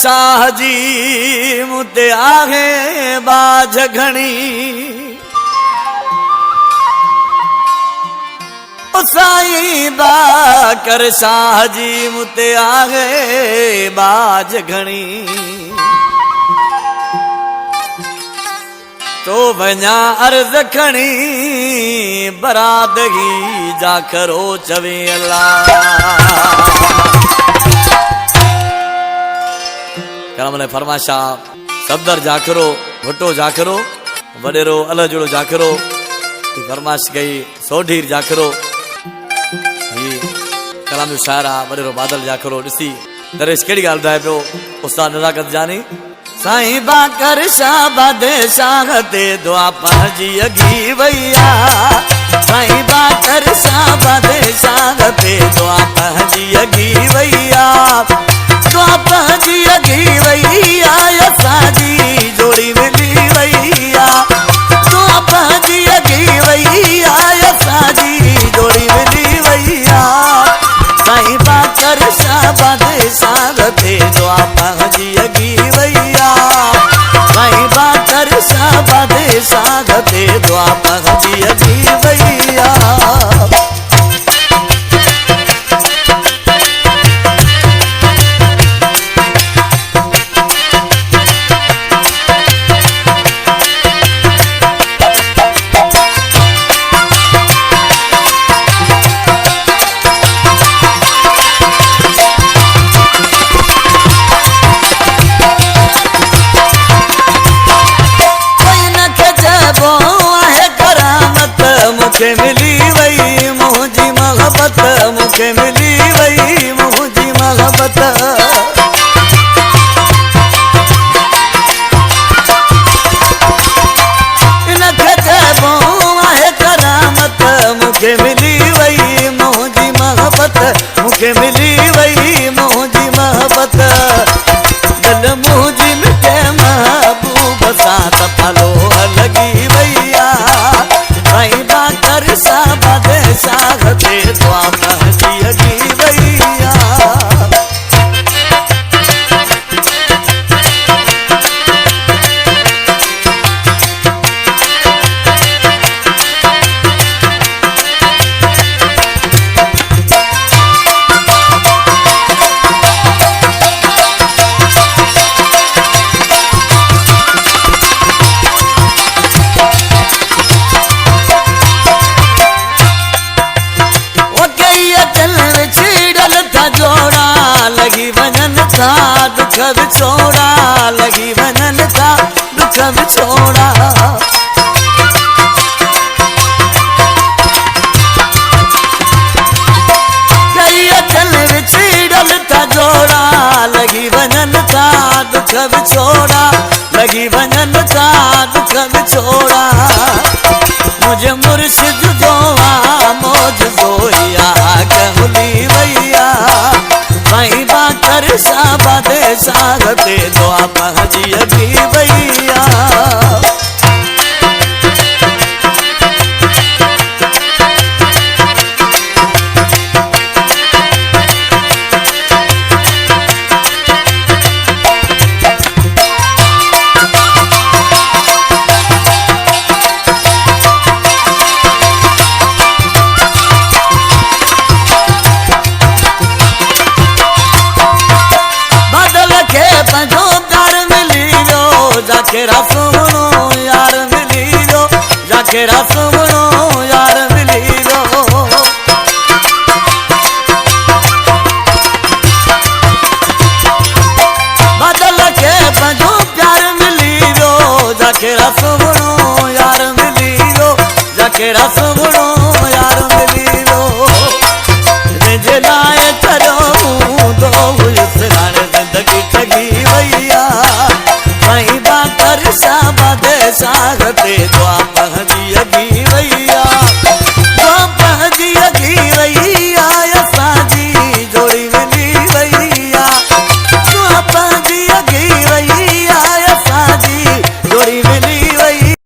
शाह जी मुते आहे बाज घणी साईं बाकर शाह जी मुते आहे बाज घणी तो वञा अर्ज खणी बरादगी जाखरो चवे अल्लाह करम फरमाशा सफदर जाखरो भुट्टो जाखरो वडेरो अलजड़ो जाखरो फरमाश गई सोढीर जाखरो कलाम जो शायर आहे वडेरो बादल जाखरो ॾिसी दरेश कहिड़ी ॻाल्हि ॿुधाए पियो उस्ताद नज़ाकत जानी साईं बाकर शाह बादशाह ते दुआ पंहिंजी अगी वैया साईं बाकर शाह बादशाह ते दुआ पंहिंजी अगी वैया दुआ पंहिंजी अगी वैया असांजी जोड़ी मिली वैया दुआ पंहिंजी अगी वैया असांजी जोड़ी मिली वैया साईं बाकर शाह बादशाह ते दुआ पंहिंजी अगी वैया साईं बाकर शाह बादशाह ते दुआ पंहिंजी अगी वैया मुझे मिली वही मुझी मोहब्बत मुझे मिली वही मुझी मोहब्बत इनखे चइबो आहे करामत मुझे मिली वही मुझी मोहब्बत मुझे मिली वही मुझी मोहब्बत दिल मुझी मिटे महबूब सां सफलो लगी वैया साईं बाकर शाह बादशाह ते दुआ पंहिंजी अगी वैया लगी वनन था दुख विछोड़ा लगी वनन था दुख विछोड़ा कई अचल विछड़ल था जोड़ा लगी वनन था दुख विछोड़ा लगी वनन था दुख विछोड़ा मुझे मुर्शिद जो मौज जोया कहली वैया साईं बाकर शाह बादशाह ते दुआ पंहिंजी अगी वैया जाके रसूलो यार मिली जो जाके रसूलो